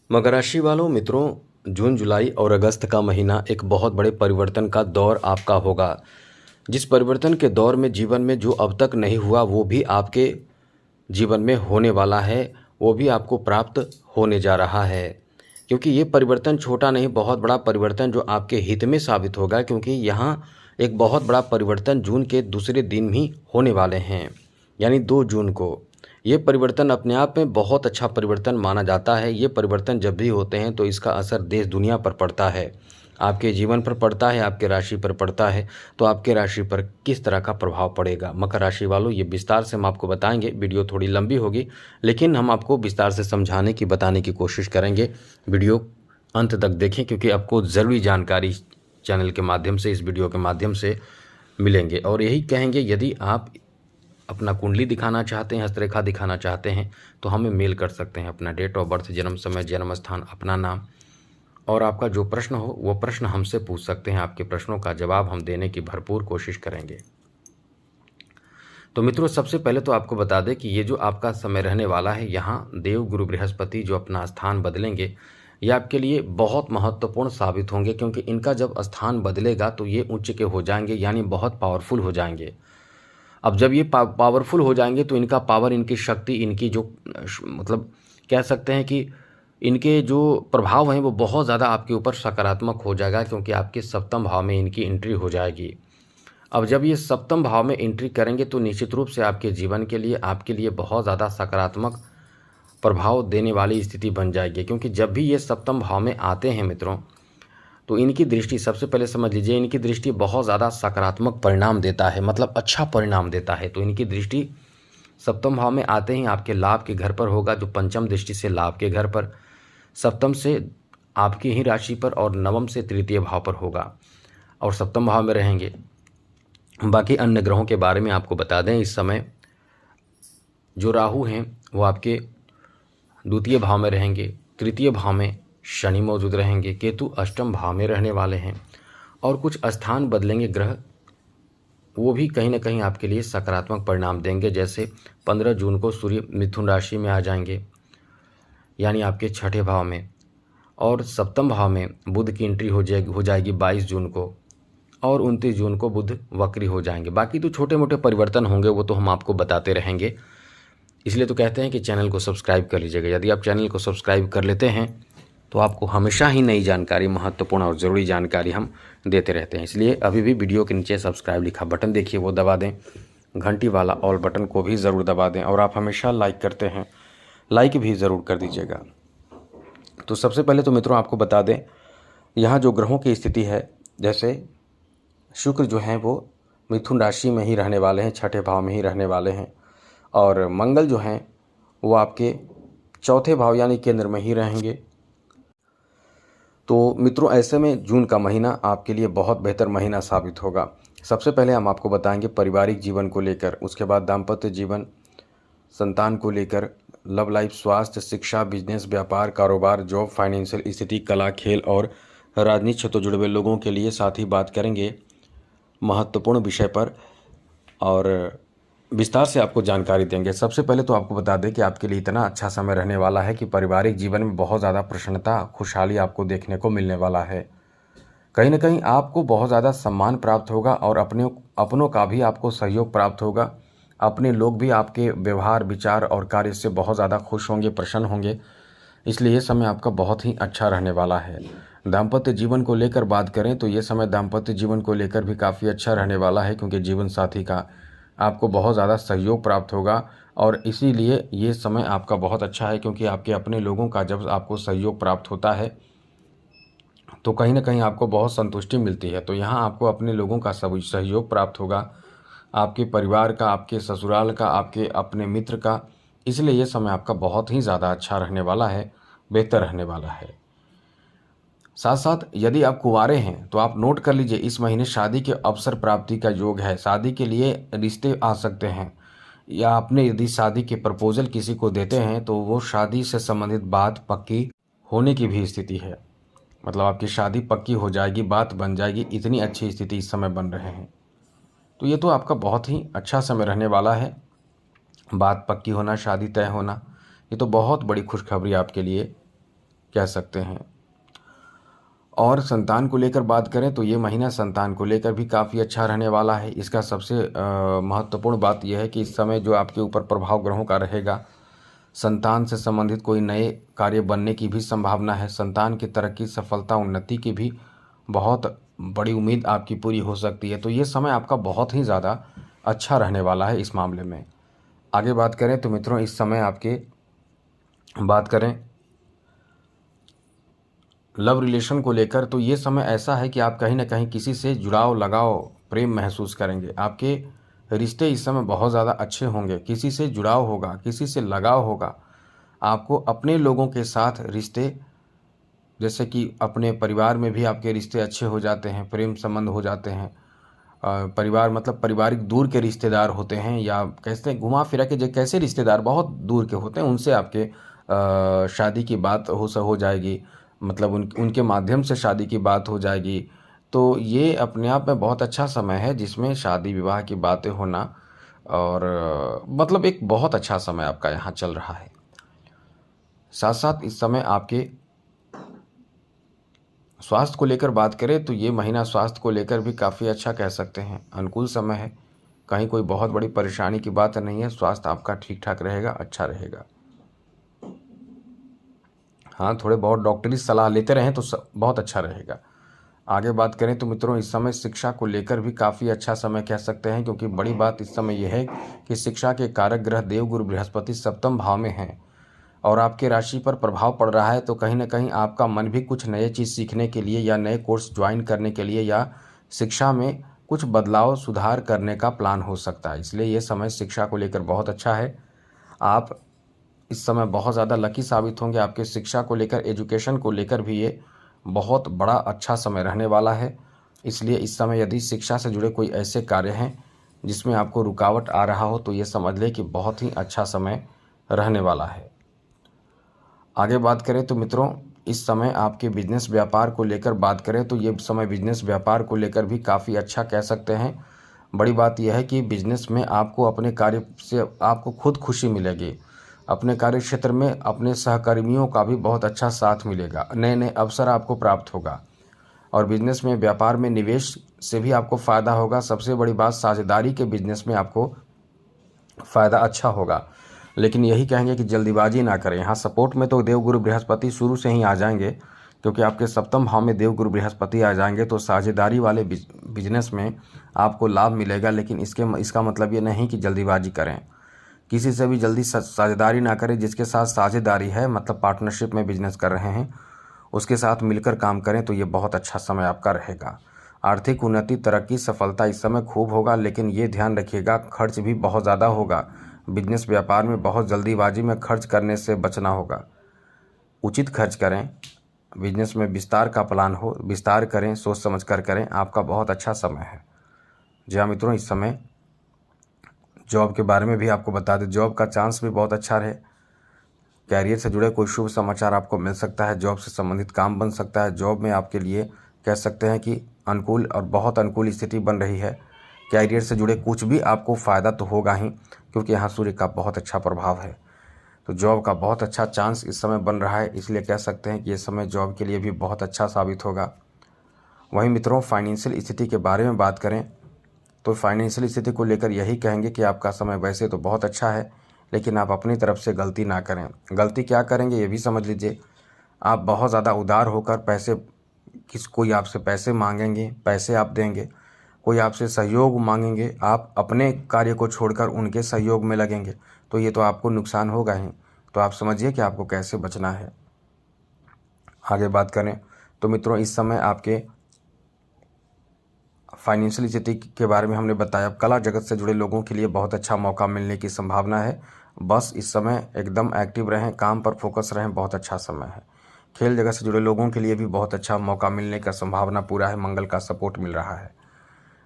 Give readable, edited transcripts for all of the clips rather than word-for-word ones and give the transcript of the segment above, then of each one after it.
मकर राशि वालों मित्रों, जून जुलाई और अगस्त का महीना एक बहुत बड़े परिवर्तन का दौर आपका होगा। जिस परिवर्तन के दौर में जीवन में जो अब तक नहीं हुआ वो भी आपके जीवन में होने वाला है, वो भी आपको प्राप्त होने जा रहा है। क्योंकि ये परिवर्तन छोटा नहीं, बहुत बड़ा परिवर्तन जो आपके हित में साबित होगा, क्योंकि यहाँ एक बहुत बड़ा परिवर्तन जून के दूसरे दिन ही होने वाले हैं, यानी 2 जून को। ये परिवर्तन अपने आप में बहुत अच्छा परिवर्तन माना जाता है। ये परिवर्तन जब भी होते हैं तो इसका असर देश दुनिया पर पड़ता है, आपके जीवन पर पड़ता है, आपके राशि पर पड़ता है। तो आपके राशि पर किस तरह का प्रभाव पड़ेगा मकर राशि वालों, ये विस्तार से हम आपको बताएंगे। वीडियो थोड़ी लंबी होगी, लेकिन हम आपको विस्तार से समझाने की, बताने की कोशिश करेंगे। वीडियो अंत तक देखें, क्योंकि आपको ज़रूरी जानकारी चैनल के माध्यम से, इस वीडियो के माध्यम से मिलेंगे। और यही कहेंगे, यदि आप अपना कुंडली दिखाना चाहते हैं, हस्तरेखा दिखाना चाहते हैं, तो हमें मेल कर सकते हैं। अपना डेट ऑफ बर्थ, जन्म समय, जन्म स्थान, अपना नाम और आपका जो प्रश्न हो वो प्रश्न हमसे पूछ सकते हैं। आपके प्रश्नों का जवाब हम देने की भरपूर कोशिश करेंगे। तो मित्रों, सबसे पहले तो आपको बता दें कि ये जो आपका समय रहने वाला है, यहाँ देव गुरु बृहस्पति जो अपना स्थान बदलेंगे, ये आपके लिए बहुत महत्वपूर्ण साबित होंगे। क्योंकि इनका जब स्थान बदलेगा तो ये उच्च के हो जाएंगे, यानी बहुत पावरफुल हो जाएंगे। अब जब ये पावरफुल हो जाएंगे तो इनका पावर, इनकी शक्ति, इनकी जो मतलब कह सकते हैं कि इनके जो प्रभाव हैं वो बहुत ज़्यादा आपके ऊपर सकारात्मक हो जाएगा, क्योंकि आपके सप्तम भाव में इनकी एंट्री हो जाएगी। अब जब ये सप्तम भाव में एंट्री करेंगे तो निश्चित रूप से आपके जीवन के लिए, आपके लिए बहुत ज़्यादा सकारात्मक प्रभाव देने वाली स्थिति बन जाएगी। क्योंकि जब भी ये सप्तम भाव में आते हैं मित्रों, तो इनकी दृष्टि, सबसे पहले समझ लीजिए, इनकी दृष्टि बहुत ज़्यादा सकारात्मक परिणाम देता है, मतलब अच्छा परिणाम देता है। तो इनकी दृष्टि सप्तम भाव में आते ही आपके लाभ के घर पर होगा, जो पंचम दृष्टि से लाभ के घर पर, सप्तम से आपकी ही राशि पर और नवम से तृतीय भाव पर होगा और सप्तम भाव में रहेंगे। बाकी अन्य ग्रहों के बारे में आपको बता दें, इस समय जो राहु हैं वो आपके द्वितीय भाव में रहेंगे, तृतीय भाव में शनि मौजूद रहेंगे, केतु अष्टम भाव में रहने वाले हैं और कुछ स्थान बदलेंगे ग्रह, वो भी कहीं ना कहीं आपके लिए सकारात्मक परिणाम देंगे। जैसे 15 जून को सूर्य मिथुन राशि में आ जाएंगे, यानी आपके छठे भाव में, और सप्तम भाव में बुध की एंट्री हो जाएगी 22 जून को, और 29 जून को बुध वक्री हो जाएंगे। बाकी तो छोटे मोटे परिवर्तन होंगे, वो तो हम आपको बताते रहेंगे। इसलिए तो कहते हैं कि चैनल को सब्सक्राइब कर लीजिएगा। यदि आप चैनल को सब्सक्राइब कर लेते हैं तो आपको हमेशा ही नई जानकारी, महत्वपूर्ण और ज़रूरी जानकारी हम देते रहते हैं। इसलिए अभी भी वीडियो के नीचे सब्सक्राइब लिखा बटन देखिए, वो दबा दें, घंटी वाला ऑल बटन को भी ज़रूर दबा दें, और आप हमेशा लाइक करते हैं, लाइक भी ज़रूर कर दीजिएगा। तो सबसे पहले तो मित्रों आपको बता दें, यहाँ जो ग्रहों की स्थिति है, जैसे शुक्र जो हैं वो मिथुन राशि में ही रहने वाले हैं, छठे भाव में ही रहने वाले हैं, और मंगल जो हैं वो आपके चौथे भाव यानी केंद्र में ही रहेंगे। तो मित्रों, ऐसे में जून का महीना आपके लिए बहुत बेहतर महीना साबित होगा। सबसे पहले हम आपको बताएंगे पारिवारिक जीवन को लेकर, उसके बाद दाम्पत्य जीवन, संतान को लेकर, लव लाइफ, स्वास्थ्य, शिक्षा, बिजनेस, व्यापार, कारोबार, जॉब, फाइनेंशियल स्थिति, कला, खेल और राजनीति क्षेत्र से जुड़े हुए लोगों के लिए। साथ ही बात करेंगे महत्वपूर्ण विषय पर और विस्तार से आपको जानकारी देंगे। सबसे पहले तो आपको बता दें कि आपके लिए इतना अच्छा समय रहने वाला है कि पारिवारिक जीवन में बहुत ज़्यादा प्रसन्नता, खुशहाली आपको देखने को मिलने वाला है। कहीं ना कहीं आपको बहुत ज़्यादा सम्मान प्राप्त होगा और अपनों का भी आपको सहयोग प्राप्त होगा। अपने लोग भी आपके व्यवहार, विचार और कार्य से बहुत ज़्यादा खुश होंगे, प्रसन्न होंगे। इसलिए ये समय आपका बहुत ही अच्छा रहने वाला है। दाम्पत्य जीवन को लेकर बात करें तो ये समय दाम्पत्य जीवन को लेकर भी काफ़ी अच्छा रहने वाला है, क्योंकि जीवन साथी का आपको बहुत ज़्यादा सहयोग प्राप्त होगा। और इसीलिए ये समय आपका बहुत अच्छा है, क्योंकि आपके अपने लोगों का जब आपको सहयोग प्राप्त होता है तो कहीं ना कहीं आपको बहुत संतुष्टि मिलती है। तो यहाँ आपको अपने लोगों का सब सहयोग प्राप्त होगा, आपके परिवार का, आपके ससुराल का, आपके अपने मित्र का। इसलिए ये समय आपका बहुत ही ज़्यादा अच्छा रहने वाला है, बेहतर रहने वाला है। साथ साथ यदि आप कुंवारे हैं तो आप नोट कर लीजिए, इस महीने शादी के अवसर प्राप्ति का योग है। शादी के लिए रिश्ते आ सकते हैं, या आपने यदि शादी के प्रपोजल किसी को देते हैं तो वो शादी से संबंधित बात पक्की होने की भी स्थिति है। मतलब आपकी शादी पक्की हो जाएगी, बात बन जाएगी, इतनी अच्छी स्थिति इस समय बन रहे हैं। तो ये तो आपका बहुत ही अच्छा समय रहने वाला है। बात पक्की होना, शादी तय होना, ये तो बहुत बड़ी खुशखबरी आपके लिए कह सकते हैं। और संतान को लेकर बात करें तो ये महीना संतान को लेकर भी काफ़ी अच्छा रहने वाला है। इसका सबसे महत्वपूर्ण बात यह है कि इस समय जो आपके ऊपर प्रभाव ग्रहों का रहेगा, संतान से संबंधित कोई नए कार्य बनने की भी संभावना है। संतान की तरक्की, सफलता, उन्नति की भी बहुत बड़ी उम्मीद आपकी पूरी हो सकती है। तो ये समय आपका बहुत ही ज़्यादा अच्छा रहने वाला है इस मामले में। आगे बात करें तो मित्रों, इस समय आपके बात करें लव रिलेशन को लेकर, तो ये समय ऐसा है कि आप कहीं ना कहीं किसी से जुड़ाव, लगाव, प्रेम महसूस करेंगे। आपके रिश्ते इस समय बहुत ज़्यादा अच्छे होंगे। किसी से जुड़ाव होगा, किसी से लगाव होगा। आपको अपने लोगों के साथ रिश्ते, जैसे कि अपने परिवार में भी आपके रिश्ते अच्छे हो जाते हैं, प्रेम संबंध हो जाते हैं। परिवार मतलब पारिवारिक दूर के रिश्तेदार होते हैं, या कहते हैं घुमा फिरा के जो कैसे रिश्तेदार बहुत दूर के होते हैं, उनसे आपके शादी की बात हो जाएगी। मतलब उनके माध्यम से शादी की बात हो जाएगी। तो ये अपने आप में बहुत अच्छा समय है जिसमें शादी विवाह की बातें होना, और मतलब एक बहुत अच्छा समय आपका यहाँ चल रहा है। साथ साथ इस समय आपके स्वास्थ्य को लेकर बात करें तो ये महीना स्वास्थ्य को लेकर भी काफ़ी अच्छा कह सकते हैं, अनुकूल समय है। कहीं कोई बहुत बड़ी परेशानी की बात नहीं है। स्वास्थ्य आपका ठीक ठाक रहेगा, अच्छा रहेगा। हाँ, थोड़े बहुत डॉक्टरी सलाह लेते रहें तो बहुत अच्छा रहेगा। आगे बात करें तो मित्रों, इस समय शिक्षा को लेकर भी काफ़ी अच्छा समय कह सकते हैं, क्योंकि बड़ी बात इस समय यह है कि शिक्षा के कारक ग्रह देवगुरु बृहस्पति सप्तम भाव में हैं और आपके राशि पर प्रभाव पड़ रहा है। तो कहीं ना कहीं आपका मन भी कुछ नए चीज़ सीखने के लिए, या नए कोर्स ज्वाइन करने के लिए, या शिक्षा में कुछ बदलाव, सुधार करने का प्लान हो सकता है। इसलिए ये समय शिक्षा को लेकर बहुत अच्छा है। आप इस समय बहुत ज़्यादा लकी साबित होंगे। आपके शिक्षा को लेकर, एजुकेशन को लेकर भी ये बहुत बड़ा अच्छा समय रहने वाला है। इसलिए इस समय यदि शिक्षा से जुड़े कोई ऐसे कार्य हैं जिसमें आपको रुकावट आ रहा हो, तो ये समझ लें कि बहुत ही अच्छा समय रहने वाला है। आगे बात करें तो मित्रों, इस समय आपके बिजनेस व्यापार को लेकर बात करें तो ये समय बिजनेस व्यापार को लेकर भी काफ़ी अच्छा कह सकते हैं। बड़ी बात यह है कि बिजनेस में आपको अपने कार्य से आपको खुद खुशी मिलेगी। अपने कार्य क्षेत्र में अपने सहकर्मियों का भी बहुत अच्छा साथ मिलेगा। नए नए अवसर आपको प्राप्त होगा और बिजनेस में, व्यापार में निवेश से भी आपको फ़ायदा होगा। सबसे बड़ी बात, साझेदारी के बिजनेस में आपको फ़ायदा अच्छा होगा। लेकिन यही कहेंगे कि जल्दीबाजी ना करें। यहाँ सपोर्ट में तो देवगुरु बृहस्पति शुरू से ही आ जाएंगे, क्योंकि आपके सप्तम भाव में देवगुरु बृहस्पति आ जाएंगे। तो साझेदारी वाले बिजनेस में आपको लाभ मिलेगा। लेकिन इसका मतलब ये नहीं कि जल्दीबाजी करें। किसी से भी जल्दी साझेदारी ना करें। जिसके साथ साझेदारी है, मतलब पार्टनरशिप में बिजनेस कर रहे हैं, उसके साथ मिलकर काम करें तो ये बहुत अच्छा समय आपका रहेगा। आर्थिक उन्नति, तरक्की, सफलता इस समय खूब होगा। लेकिन ये ध्यान रखिएगा, खर्च भी बहुत ज़्यादा होगा। बिजनेस व्यापार में बहुत जल्दीबाजी में खर्च करने से बचना होगा। उचित खर्च करें। बिजनेस में विस्तार का प्लान हो, विस्तार करें, सोच समझ कर करें। आपका बहुत अच्छा समय है। जी हाँ मित्रों, इस समय जॉब के बारे में भी आपको बता दें, जॉब का चांस भी बहुत अच्छा रहे। कैरियर से जुड़े कोई शुभ समाचार आपको मिल सकता है। जॉब से संबंधित काम बन सकता है। जॉब में आपके लिए कह सकते हैं कि अनुकूल और बहुत अनुकूल स्थिति बन रही है। कैरियर से जुड़े कुछ भी आपको फ़ायदा तो होगा ही, क्योंकि यहाँ सूर्य का बहुत अच्छा प्रभाव है। तो जॉब का बहुत अच्छा चांस इस समय बन रहा है। इसलिए कह सकते हैं कि ये समय जॉब के लिए भी बहुत अच्छा साबित होगा। वहीं मित्रों, फाइनेंशियल स्थिति के बारे में बात करें तो फाइनेंशियल स्थिति को लेकर यही कहेंगे कि आपका समय वैसे तो बहुत अच्छा है, लेकिन आप अपनी तरफ से गलती ना करें। गलती क्या करेंगे ये भी समझ लीजिए। आप बहुत ज़्यादा उदार होकर कोई आपसे पैसे मांगेंगे, पैसे आप देंगे। कोई आपसे सहयोग मांगेंगे, आप अपने कार्य को छोड़कर उनके सहयोग में लगेंगे, तो ये तो आपको नुकसान होगा ही। तो आप समझिए कि आपको कैसे बचना है। आगे बात करें तो मित्रों, इस समय आपके फाइनेंशियल स्थिति के बारे में हमने बताया। कला जगत से जुड़े लोगों के लिए बहुत अच्छा मौका मिलने की संभावना है। बस इस समय एकदम एक्टिव रहें, काम पर फोकस रहें, बहुत अच्छा समय है। खेल जगत से जुड़े लोगों के लिए भी बहुत अच्छा मौका मिलने का संभावना पूरा है। मंगल का सपोर्ट मिल रहा है।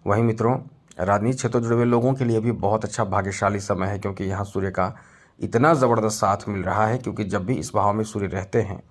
वहीं मित्रों, राजनीतिक क्षेत्र से जुड़े हुए लोगों के लिए भी बहुत अच्छा भाग्यशाली समय है, क्योंकि यहाँ सूर्य का इतना ज़बरदस्त साथ मिल रहा है। क्योंकि जब भी इस भाव में सूर्य रहते हैं,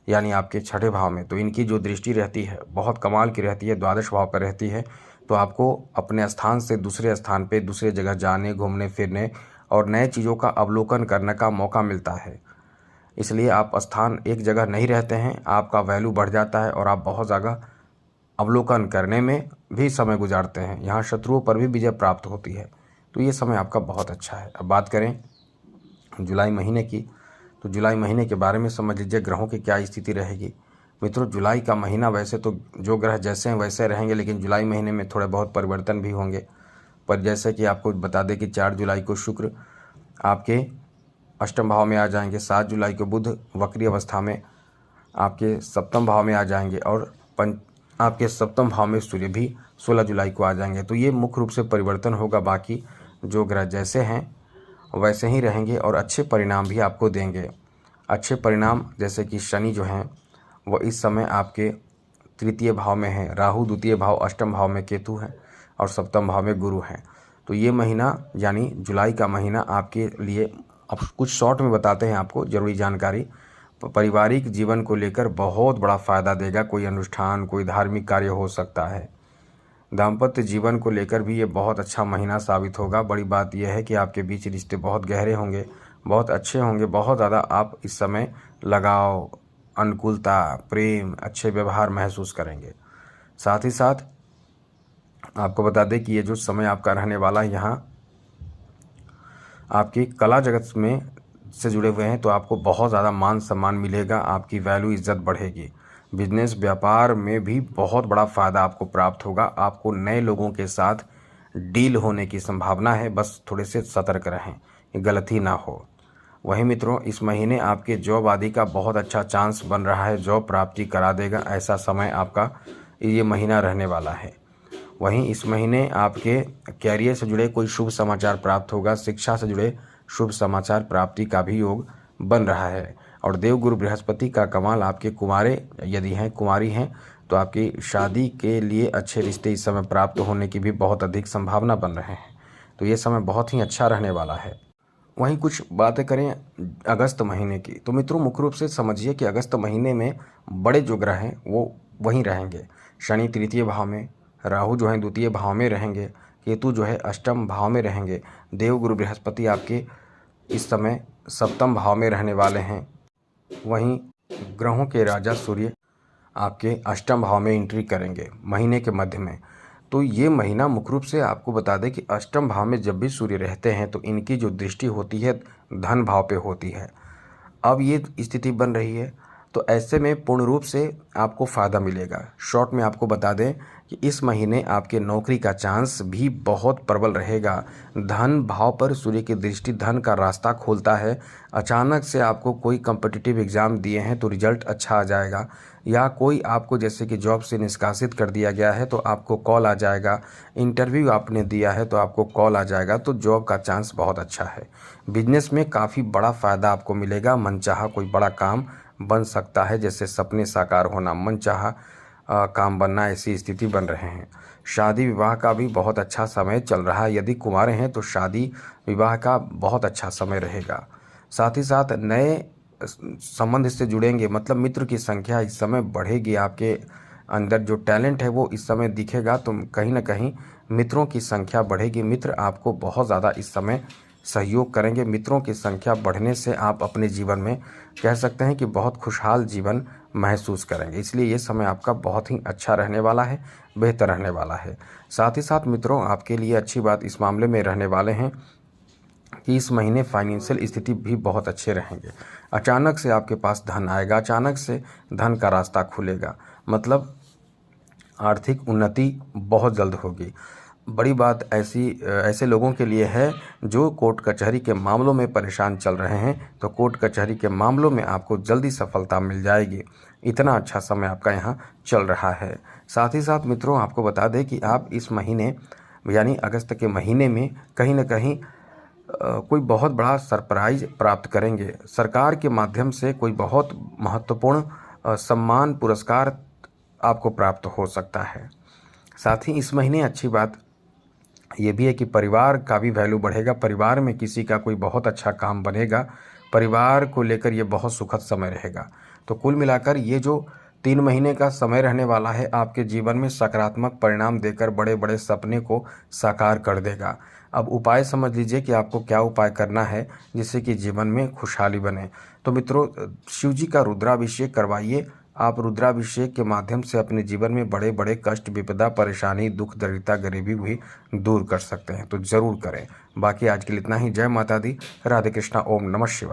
यानी आपके छठे भाव में, तो इनकी जो दृष्टि रहती है बहुत कमाल की रहती है, द्वादश भाव पर रहती है। तो आपको अपने स्थान से दूसरे स्थान पे, दूसरे जगह जाने, घूमने फिरने और नए चीज़ों का अवलोकन करने का मौका मिलता है। इसलिए आप स्थान एक जगह नहीं रहते हैं, आपका वैल्यू बढ़ जाता है और आप बहुत ज़्यादा अवलोकन करने में भी समय गुजारते हैं। यहाँ शत्रुओं पर भी विजय प्राप्त होती है, तो ये समय आपका बहुत अच्छा है। अब बात करें जुलाई महीने की, तो जुलाई महीने के बारे में समझ लीजिए ग्रहों की क्या स्थिति रहेगी। मित्रों, जुलाई का महीना वैसे तो जो ग्रह जैसे हैं वैसे रहेंगे, लेकिन जुलाई महीने में थोड़े बहुत परिवर्तन भी होंगे। पर जैसे कि आपको बता दें कि 4 जुलाई को शुक्र आपके अष्टम भाव में आ जाएंगे, 7 जुलाई को बुध वक्री अवस्था में आपके सप्तम भाव में आ जाएंगे और आपके सप्तम भाव में सूर्य भी 16 जुलाई को आ जाएंगे। तो ये मुख्य रूप से परिवर्तन होगा। बाकी जो ग्रह जैसे हैं वैसे ही रहेंगे और अच्छे परिणाम भी आपको देंगे। अच्छे परिणाम जैसे कि शनि जो हैं वो इस समय आपके तृतीय भाव में है, राहु द्वितीय भाव अष्टम भाव में केतु है और सप्तम भाव में गुरु हैं। तो ये महीना यानी जुलाई का महीना आपके लिए, अब कुछ शॉर्ट में बताते हैं आपको ज़रूरी जानकारी, पारिवारिक जीवन को लेकर बहुत बड़ा फ़ायदा देगा। कोई अनुष्ठान, कोई धार्मिक कार्य हो सकता है। दाम्पत्य जीवन को लेकर भी ये बहुत अच्छा महीना साबित होगा। बड़ी बात यह है कि आपके बीच रिश्ते बहुत गहरे होंगे, बहुत अच्छे होंगे, बहुत ज़्यादा आप इस समय लगाव, अनुकूलता, प्रेम, अच्छे व्यवहार महसूस करेंगे। साथ ही साथ आपको बता दें कि ये जो समय आपका रहने वाला है, यहाँ आपकी कला जगत में से जुड़े हुए हैं तो आपको बहुत ज़्यादा मान सम्मान मिलेगा, आपकी वैल्यू इज्जत बढ़ेगी। बिजनेस व्यापार में भी बहुत बड़ा फ़ायदा आपको प्राप्त होगा। आपको नए लोगों के साथ डील होने की संभावना है, बस थोड़े से सतर्क रहें, गलती ना हो। वहीं मित्रों, इस महीने आपके जॉब आदि का बहुत अच्छा चांस बन रहा है, जॉब प्राप्ति करा देगा, ऐसा समय आपका ये महीना रहने वाला है। वहीं इस महीने आपके कैरियर से जुड़े कोई शुभ समाचार प्राप्त होगा, शिक्षा से जुड़े शुभ समाचार प्राप्ति का भी योग बन रहा है। और देवगुरु बृहस्पति का कमाल आपके कुंवारे यदि हैं, कुंवारी हैं, तो आपकी शादी के लिए अच्छे रिश्ते इस समय प्राप्त होने की भी बहुत अधिक संभावना बन रहे हैं। तो ये समय बहुत ही अच्छा रहने वाला है। वहीं कुछ बातें करें अगस्त महीने की, तो मित्रों मुख्य रूप से समझिए कि अगस्त महीने में बड़े जो ग्रह हैं वो वहीं रहेंगे। शनि तृतीय भाव में, राहु जो है द्वितीय भाव में रहेंगे, केतु जो है अष्टम भाव में रहेंगे, देवगुरु बृहस्पति आपके इस समय सप्तम भाव में रहने वाले हैं। वहीं ग्रहों के राजा सूर्य आपके अष्टम भाव में एंट्री करेंगे महीने के मध्य में। तो ये महीना मुख्य रूप से आपको बता दें कि अष्टम भाव में जब भी सूर्य रहते हैं तो इनकी जो दृष्टि होती है धन भाव पे होती है। अब ये स्थिति बन रही है, तो ऐसे में पूर्ण रूप से आपको फ़ायदा मिलेगा। शॉर्ट में आपको बता दें कि इस महीने आपके नौकरी का चांस भी बहुत प्रबल रहेगा। धन भाव पर सूर्य की दृष्टि धन का रास्ता खोलता है। अचानक से आपको कोई कॉम्पिटिटिव एग्ज़ाम दिए हैं तो रिजल्ट अच्छा आ जाएगा, या कोई आपको जैसे कि जॉब से निष्कासित कर दिया गया है तो आपको कॉल आ जाएगा, इंटरव्यू आपने दिया है तो आपको कॉल आ जाएगा, तो जॉब का चांस बहुत अच्छा है। बिजनेस में काफ़ी बड़ा फ़ायदा आपको मिलेगा। मनचाहा कोई बड़ा काम बन सकता है, जैसे सपने साकार होना, मनचाहा काम बनना, ऐसी स्थिति बन रहे हैं। शादी विवाह का भी बहुत अच्छा समय चल रहा है। यदि कुंवारे हैं तो शादी विवाह का बहुत अच्छा समय रहेगा। साथ ही साथ नए संबंध से जुड़ेंगे, मतलब मित्र की संख्या इस समय बढ़ेगी। आपके अंदर जो टैलेंट है वो इस समय दिखेगा, तो कहीं ना कहीं मित्रों की संख्या बढ़ेगी। मित्र आपको बहुत ज़्यादा इस समय सहयोग करेंगे। मित्रों की संख्या बढ़ने से आप अपने जीवन में कह सकते हैं कि बहुत खुशहाल जीवन महसूस करेंगे। इसलिए ये समय आपका बहुत ही अच्छा रहने वाला है, बेहतर रहने वाला है। साथ ही साथ मित्रों, आपके लिए अच्छी बात इस मामले में रहने वाले हैं कि इस महीने फाइनेंशियल स्थिति भी बहुत अच्छे रहेंगे। अचानक से आपके पास धन आएगा, अचानक से धन का रास्ता खुलेगा, मतलब आर्थिक उन्नति बहुत जल्द होगी। बड़ी बात ऐसे लोगों के लिए है जो कोर्ट कचहरी के मामलों में परेशान चल रहे हैं, तो कोर्ट कचहरी के मामलों में आपको जल्दी सफलता मिल जाएगी। इतना अच्छा समय आपका यहाँ चल रहा है। साथ ही साथ मित्रों, आपको बता दें कि आप इस महीने यानी अगस्त के महीने में कहीं ना कहीं कोई बहुत बड़ा सरप्राइज प्राप्त करेंगे। सरकार के माध्यम से कोई बहुत महत्वपूर्ण सम्मान पुरस्कार आपको प्राप्त हो सकता है। साथ ही इस महीने अच्छी बात ये भी है कि परिवार का भी वैल्यू बढ़ेगा। परिवार में किसी का कोई बहुत अच्छा काम बनेगा। परिवार को लेकर ये बहुत सुखद समय रहेगा। तो कुल मिलाकर ये जो 3 महीने का समय रहने वाला है, आपके जीवन में सकारात्मक परिणाम देकर बड़े बड़े सपने को साकार कर देगा। अब उपाय समझ लीजिए कि आपको क्या उपाय करना है जिससे कि जीवन में खुशहाली बने। तो मित्रों, शिव जी का रुद्राभिषेक करवाइए। आप रुद्राभिषेक के माध्यम से अपने जीवन में बड़े बड़े कष्ट, विपदा, परेशानी, दुख, दरिद्रता, गरीबी भी दूर कर सकते हैं, तो जरूर करें। बाकी आज के लिए इतना ही। जय माता दी। राधे कृष्णा। ओम नमः शिवाय।